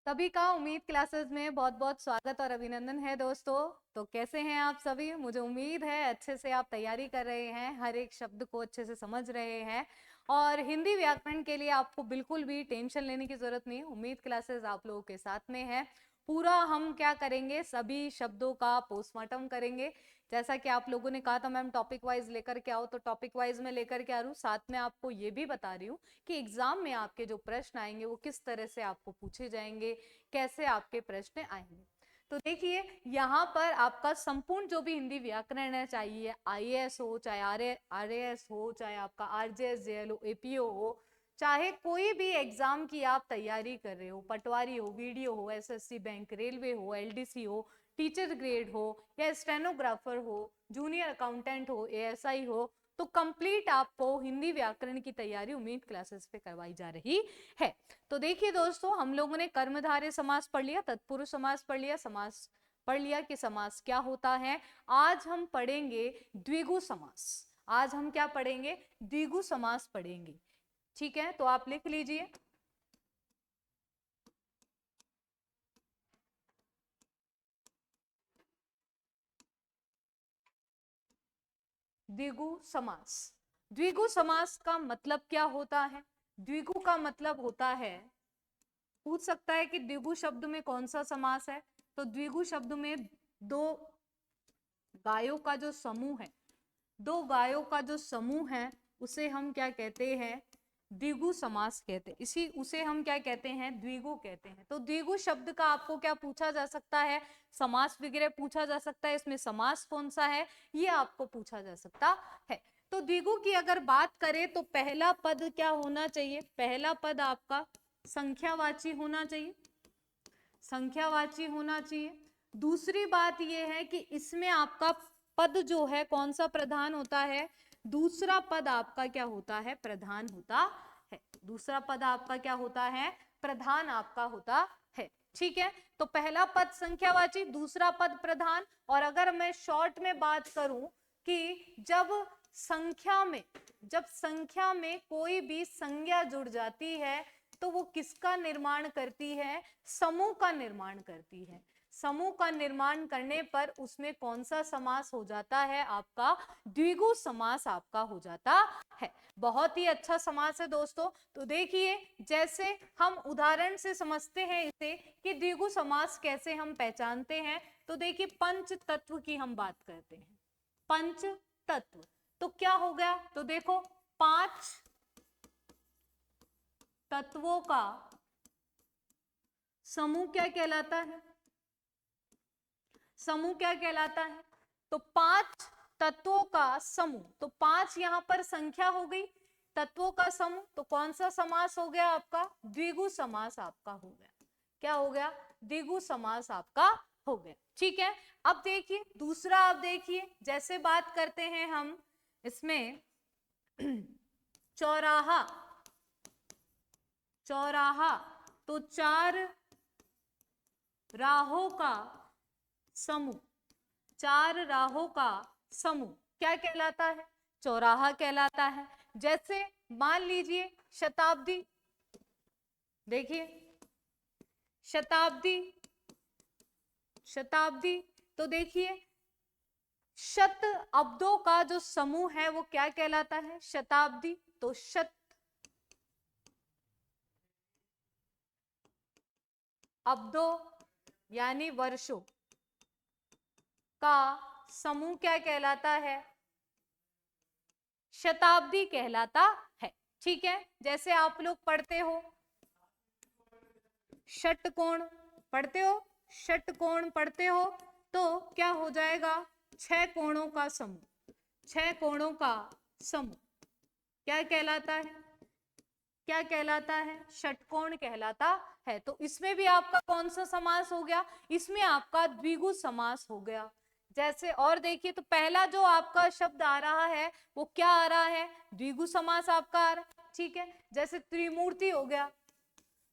सभी का उम्मीद क्लासेस में बहुत बहुत स्वागत और अभिनंदन है दोस्तों। तो कैसे हैं आप सभी? मुझे उम्मीद है अच्छे से आप तैयारी कर रहे हैं, हर एक शब्द को अच्छे से समझ रहे हैं और हिंदी व्याकरण के लिए आपको बिल्कुल भी टेंशन लेने की जरूरत नहीं है। उम्मीद क्लासेस आप लोगों के साथ में है। पूरा हम क्या करेंगे, सभी शब्दों का पोस्टमार्टम करेंगे। जैसा कि आप लोगों ने कहा था मैम टॉपिक वाइज लेकर के आओ, तो टॉपिक वाइज में लेकर के आ रही हूँ। साथ में आपको ये भी बता रही हूँ कि एग्जाम में आपके जो प्रश्न आएंगे वो किस तरह से आपको पूछे जाएंगे, कैसे आपके प्रश्न आएंगे। तो देखिए यहाँ पर आपका संपूर्ण जो भी हिंदी व्याकरण है, चाहिए आईएएस हो, चाहे आरएएस हो, चाहे आपका आरजेएस जेएल हो, एपीओ हो, चाहे कोई भी एग्जाम की आप तैयारी कर रहे हो, पटवारी हो, वीडियो हो, एसएससी बैंक, रेलवे हो, एलडीसी हो, टीचर ग्रेड हो या स्टेनोग्राफर हो, जूनियर अकाउंटेंट हो, एएसआई हो, तो कंप्लीट आपको हिंदी व्याकरण की तैयारी उम्मीद क्लासेस पे करवाई जा रही है। तो देखिए दोस्तों, हम लोगों ने कर्मधारय समास पढ़ लिया, तत्पुरुष समास पढ़ लिया, समास पढ़ लिया कि समास क्या होता है। आज हम पढ़ेंगे द्विगु समास। आज हम क्या पढ़ेंगे? द्विगु समास पढ़ेंगे। ठीक है, तो आप लिख लीजिए द्विगु समास। द्विगु समास का मतलब क्या होता है? द्विगु का मतलब होता है, पूछ सकता है कि द्विगु शब्द में कौन सा समास है, तो द्विगु शब्द में दो गायों का जो समूह है, दो गायों का जो समूह है उसे हम क्या कहते हैं? द्विगु समास कहते हैं। इसी उसे हम क्या कहते हैं? द्विगु कहते हैं। तो द्विगु शब्द का आपको क्या पूछा जा सकता है? समास वगैरह पूछा जा सकता है। इसमें समास कौन सा है ये आपको पूछा जा सकता है। तो द्विगु की अगर बात करें तो पहला पद क्या होना चाहिए? पहला पद आपका संख्यावाची होना चाहिए, संख्यावाची होना चाहिए। दूसरी बात यह है कि इसमें आपका पद जो है कौन सा प्रधान होता है? दूसरा पद आपका क्या होता है? प्रधान होता है। दूसरा पद आपका क्या होता है? प्रधान आपका होता है। ठीक है, तो पहला पद संख्यावाची, दूसरा पद प्रधान। और अगर मैं शॉर्ट में बात करूं कि जब संख्या में कोई भी संज्ञा जुड़ जाती है तो वो किसका निर्माण करती है? समूह का निर्माण करती है। समूह का निर्माण करने पर उसमें कौन सा समास हो जाता है? आपका द्विगु समास आपका हो जाता है। बहुत ही अच्छा समास है दोस्तों। तो देखिए, जैसे हम उदाहरण से समझते हैं इसे कि द्विगु समास कैसे हम पहचानते हैं। तो देखिए, पंच तत्व की हम बात करते हैं। पंच तत्व तो क्या हो गया? तो देखो, 5 तत्वों का समूह क्या कहलाता है? समूह क्या कहलाता है? तो 5 तत्वों का समूह, तो 5 यहां पर संख्या हो गई, तत्वों का समूह, तो कौन सा समास हो गया आपका? द्विगु समास आपका हो गया। क्या हो गया? द्विगु समास आपका हो गया। ठीक है, अब देखिए दूसरा, अब देखिए जैसे बात करते हैं हम इसमें चौराहा, चौराहा तो 4 राहों का समूह, 4 राहों का समूह क्या कहलाता है? चौराहा कहलाता है। जैसे मान लीजिए शताब्दी, देखिए शताब्दी, शताब्दी तो देखिए शत अब्दों का जो समूह है वो क्या कहलाता है? शताब्दी। तो शत अब्दों यानी वर्षों का समूह क्या कहलाता है? शताब्दी कहलाता है। ठीक है, जैसे आप लोग पढ़ते हो षटकोण, पढ़ते हो षटकोण पढ़ते हो, तो क्या हो जाएगा? 6 कोणों का समूह, 6 कोणों का समूह क्या कहलाता है? क्या कहलाता है? षटकोण कहलाता है। तो इसमें भी आपका कौन सा समास हो गया? इसमें आपका द्विगु समास हो गया। जैसे और देखिए, तो पहला जो आपका शब्द आ रहा है वो क्या आ रहा है? द्विगु समास आपका आ रहा है। ठीक है, जैसे त्रिमूर्ति हो गया,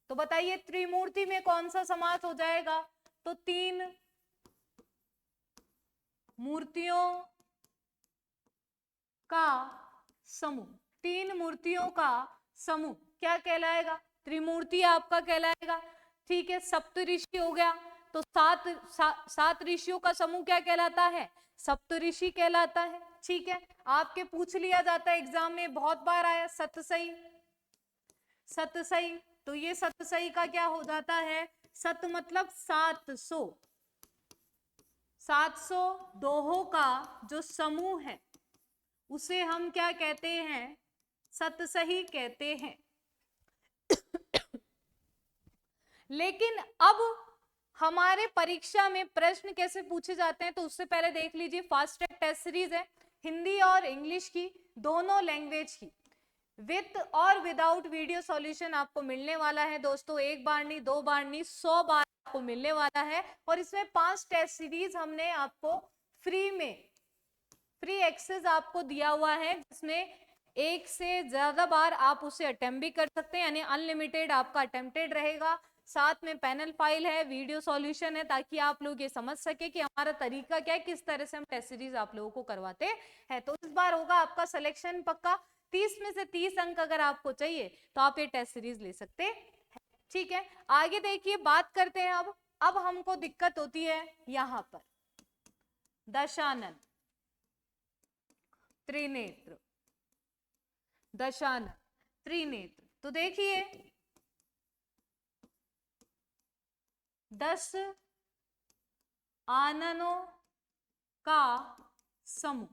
तो बताइए त्रिमूर्ति में कौन सा समास हो जाएगा? तो 3 मूर्तियों का समूह, 3 मूर्तियों का समूह क्या कहलाएगा? त्रिमूर्ति आपका कहलाएगा। ठीक है, सप्तऋषि हो गया, तो सात ऋषियों का समूह क्या कहलाता है? सप्तऋषि कहलाता है। ठीक है, आपके पूछ लिया जाता है एग्जाम में, बहुत बार आया सतसई, सतसई, तो ये सतसई का क्या हो जाता है? सत मतलब 700, 700 दोहों का जो समूह है उसे हम क्या कहते हैं? सतसई कहते हैं। लेकिन अब हमारे परीक्षा में प्रश्न कैसे पूछे जाते हैं, तो उससे पहले देख लीजिए फास्ट ट्रैक टेस्ट सीरीज है, हिंदी और इंग्लिश की, दोनों लैंग्वेज की, विथ और विदाउट वीडियो सॉल्यूशन आपको मिलने वाला है दोस्तों। एक बार नहीं, दो बार नहीं, 100 बार आपको मिलने वाला है। और इसमें 5 टेस्ट सीरीज हमने आपको फ्री में, फ्री एक्सेस आपको दिया हुआ है, जिसमें एक से ज्यादा बार आप उसे अटेम्प्ट भी कर सकते हैं, यानी अनलिमिटेड आपका अटेम्प्टेड रहेगा। साथ में पैनल फाइल है, वीडियो सॉल्यूशन है, ताकि आप लोग ये समझ सके कि हमारा तरीका क्या है, किस तरह से हम टेस्ट सीरीज आप लोगों को करवाते हैं। तो इस बार होगा आपका सिलेक्शन पक्का, 30 में से 30 अंक अगर आपको चाहिए तो आप ये टेस्ट सीरीज ले सकते हैं। ठीक है, आगे देखिए, बात करते हैं अब हमको दिक्कत होती है यहां पर दशानन, त्रिनेत्र, दशानन, त्रिनेत्र। तो देखिए 10 आननों का समूह,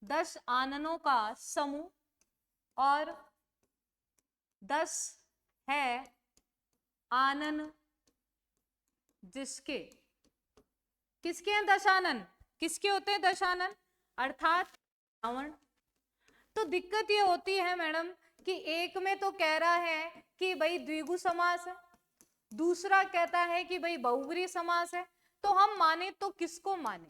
10 आननों का समूह, और 10 है आनन जिसके, किसके हैं दशानन? किसके होते हैं दशानन? अर्थात रावण। तो दिक्कत ये होती है मैडम कि एक में तो कह रहा है कि भाई द्विगु समास है, दूसरा कहता है कि भाई बहुब्री समास है। तो हम माने तो किसको माने?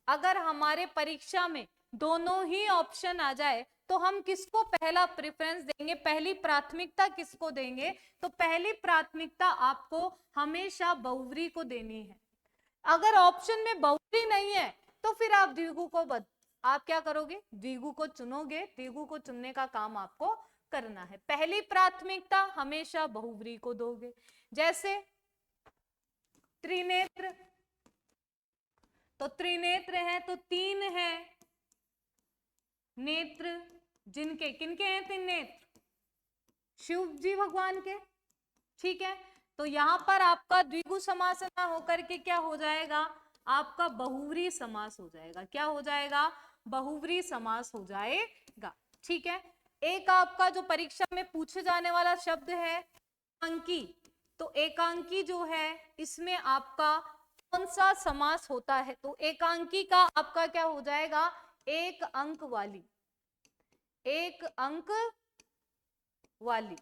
अगर हमारे परीक्षा में दोनों ही ऑप्शन आ जाए तो हम किसको पहला प्रेफरेंस देंगे, पहली प्राथमिकता किसको देंगे? तो पहली प्राथमिकता आपको हमेशा बहुब्री को देनी है। अगर ऑप्शन में बहुब्री नहीं है तो फिर आप द्विगु को आप क्या करोगे? द्विगु को चुनोगे, द्विगु को चुनने का काम आपको करना है। पहली प्राथमिकता हमेशा बहुब्री को दोगे। जैसे त्रिनेत्र, तो त्रिनेत्र है तो 3 है नेत्र, जिनके, किनके हैं 3 नेत्र? शिव जी भगवान के। ठीक है, तो यहां पर आपका द्विगु समास ना होकर के क्या हो जाएगा? आपका बहुब्री समास हो जाएगा। क्या हो जाएगा? बहुब्री समास हो जाएगा। ठीक है, एक आपका जो परीक्षा में पूछे जाने वाला शब्द है एकांकी, तो एकांकी जो है इसमें आपका कौन सा समास होता है? तो एकांकी का आपका क्या हो जाएगा? 1 अंक वाली, 1 अंक वाली।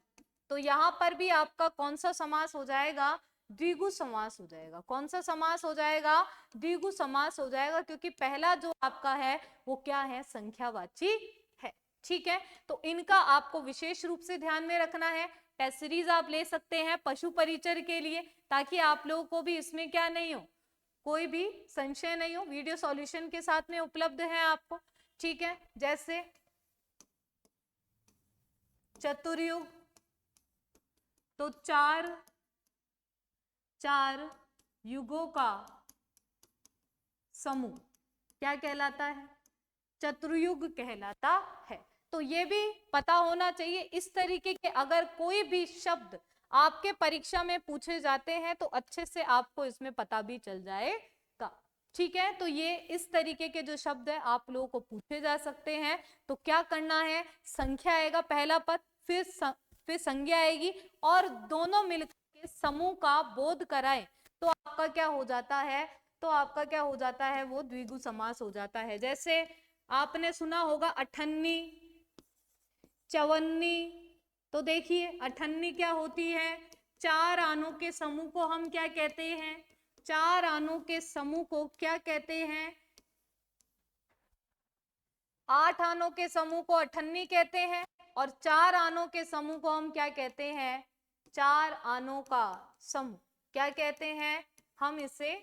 तो यहां पर भी आपका कौन सा समास हो जाएगा? द्विगु समास हो जाएगा। कौन सा समास हो जाएगा? द्विगु समास हो जाएगा, क्योंकि पहला जो आपका है वो क्या है? संख्यावाची है। ठीक है, तो इनका आपको विशेष रूप से ध्यान में रखना है। टेस्ट सीरीज आप ले सकते हैं पशु परिचर के लिए, ताकि आप लोगों को भी इसमें क्या नहीं हो, कोई भी संशय नहीं हो। वीडियो सॉल्यूशन के साथ में उपलब्ध है आपको। ठीक है, जैसे चतुर्युग, तो 4 युगों का समूह क्या कहलाता है? चतुर्युग कहलाता है। तो ये भी पता होना चाहिए। इस तरीके के अगर कोई भी शब्द आपके परीक्षा में पूछे जाते हैं तो अच्छे से आपको इसमें पता भी चल जाएगा। ठीक है, तो ये इस तरीके के जो शब्द है आप लोगों को पूछे जा सकते हैं। तो क्या करना है? संख्या आएगा पहला पद, फिर संज्ञा आएगी, और दोनों मिलकर के समूह का बोध कराएं तो आपका क्या हो जाता है? तो आपका क्या हो जाता है? वो द्विगु समास हो जाता है। जैसे आपने सुना होगा अठन्नी, चवन्नी। तो देखिए अठन्नी क्या होती है? 4 आनों के समूह को हम क्या कहते हैं? 4 आनों के समूह को क्या कहते हैं? 8 आनों के समूह को अठन्नी कहते हैं, और 4 आनों के समूह को हम क्या कहते हैं? 4 आनों का समूह क्या कहते हैं? हम इसे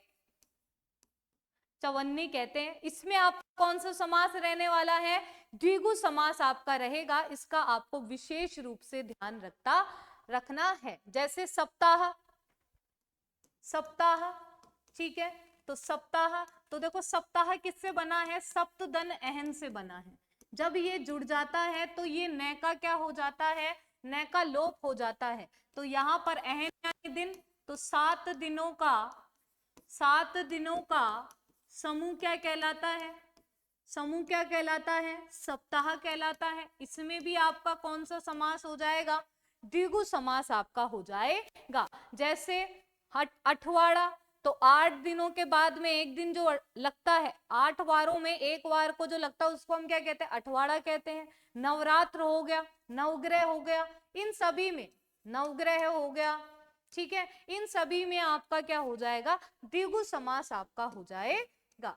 चवन्नी कहते हैं। इसमें आप कौन सा समास रहने वाला है? द्विगु समास आपका रहेगा। इसका आपको विशेष रूप से ध्यान रखना है। जैसे सप्ताह, सप्ताह, ठीक है। तो सप्ताह, तो देखो सप्ताह किससे बना है, सप्त दन अहन से बना है। जब ये जुड़ जाता है तो ये न का क्या हो जाता है, न का लोप हो जाता है। तो यहाँ पर अहन यानी दिन, तो 7 दिनों का, 7 दिनों का समूह क्या कहलाता है, समूह क्या कहलाता है, सप्ताह कहलाता है। इसमें भी आपका कौन सा समास हो जाएगा, द्विगु समास आपका हो जाएगा। जैसे अठवाड़ा, तो 8 दिनों के बाद में एक दिन जो लगता है, 8 वारों में एक वार को जो लगता है उसको हम क्या कहते हैं, अठवाड़ा कहते हैं। नवरात्र हो गया, नवग्रह हो गया, इन सभी में, नवग्रह हो गया, ठीक है, इन सभी में आपका क्या हो जाएगा, द्विगु समास आपका हो जाएगा।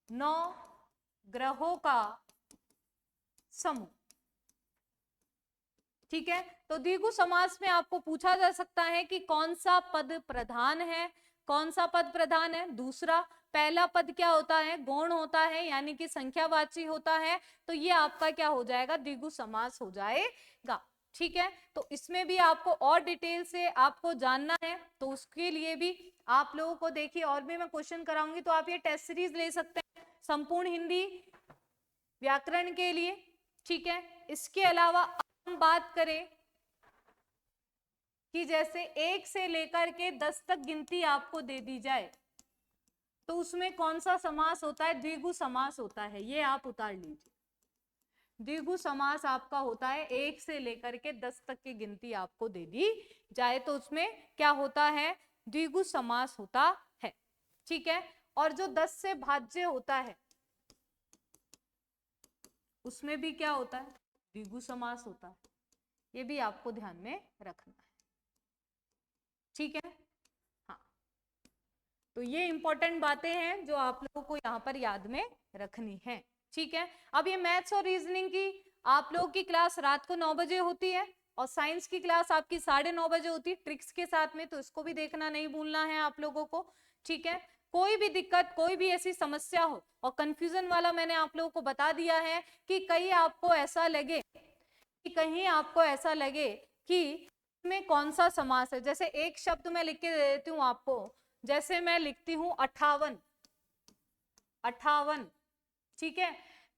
9 ग्रहों का समूह, ठीक है। तो द्विगु समास में आपको पूछा जा सकता है कि कौन सा पद प्रधान है, कौन सा पद प्रधान है। दूसरा, पहला पद क्या होता है, गौण होता है, यानी कि संख्यावाची होता है। तो ये आपका क्या हो जाएगा, द्विगु समास हो जाएगा, ठीक है। तो इसमें भी आपको और डिटेल से आपको जानना है, तो उसके लिए भी आप लोगों को देखिए और भी मैं क्वेश्चन कराऊंगी, तो आप ये टेस्ट सीरीज ले सकते हैं संपूर्ण हिंदी व्याकरण के लिए, ठीक है। इसके अलावा हम बात करें कि जैसे 1 से लेकर के 10 तक गिनती आपको दे दी जाए, तो उसमें कौन सा समास होता है, द्विगु समास होता है। ये आप उतार लीजिए, द्विगु समास आपका होता है 1 से लेकर के 10 तक की गिनती आपको दे दी जाए तो उसमें क्या होता है, द्विगु समास होता है, ठीक है। और जो 10 से भाज्य होता है उसमें भी क्या होता है, द्विगु समास होता है। ये भी आपको ध्यान में रखना है, ठीक है। हाँ, तो ये इंपॉर्टेंट बातें हैं जो आप लोगों को यहाँ पर याद में रखनी है, ठीक है। अब ये मैथ्स और रीजनिंग की आप लोगों की क्लास रात को 9 बजे होती है और साइंस की क्लास आपकी 9:30 बजे होती है ट्रिक्स के साथ में, तो इसको भी देखना नहीं भूलना है आप लोगों को, ठीक है। कोई भी दिक्कत, कोई भी ऐसी समस्या हो और कंफ्यूजन वाला मैंने आप लोगों को बता दिया है कि कहीं आपको ऐसा लगे कि में कौन सा समास है। जैसे एक शब्द मैं लिख के दे देती हूँ आपको, जैसे मैं लिखती हूँ 58, 58, ठीक है।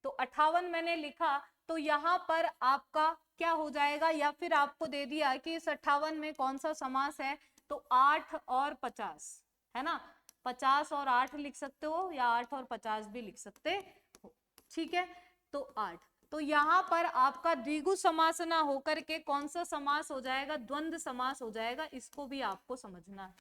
तो 58 मैंने लिखा, तो यहाँ पर आपका क्या हो जाएगा, या फिर आपको दे दिया कि इस 58 में कौन सा समास है, तो 8 और 50 है ना, 50 और 8 लिख सकते हो या 8 और 50 भी लिख सकते हो, ठीक है। तो 8, तो यहाँ पर आपका द्विगु समास ना होकर के कौन सा समास हो जाएगा, द्वंद्व समास हो जाएगा। इसको भी आपको समझना है,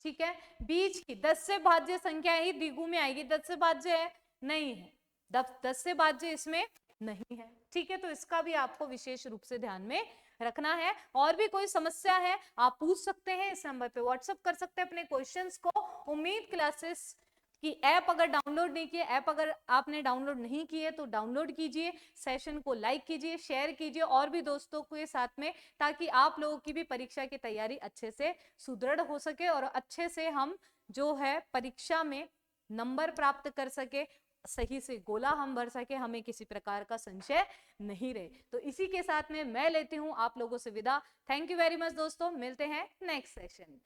ठीक है। बीच की 10 से भाज्य संख्या ही द्विगु में आएगी, 10 से भाज्य है नहीं है, 10 से भाज्य इसमें नहीं है, ठीक है। तो इसका भी आपको विशेष रूप से ध्यान में रखना है। और भी कोई समस्या है आप पूछ सकते हैं, इस नंबर पे व्हाट्सएप कर सकते हैं अपने क्वेश्चंस को। उम्मीद क्लासेस की ऐप अगर डाउनलोड नहीं किए, ऐप अगर आपने डाउनलोड नहीं की है तो डाउनलोड कीजिए, सेशन को लाइक कीजिए, शेयर कीजिए और भी दोस्तों के साथ में, ताकि आप लोगों की भी परीक्षा की तैयारी अच्छे से सुदृढ़ हो सके और अच्छे से हम जो है परीक्षा में नंबर प्राप्त कर सके, सही से गोला हम भर सके, हमें किसी प्रकार का संशय नहीं रहे। तो इसी के साथ में मैं लेती हूं आप लोगों से विदा। थैंक यू वेरी मच दोस्तों, मिलते हैं नेक्स्ट सेशन में।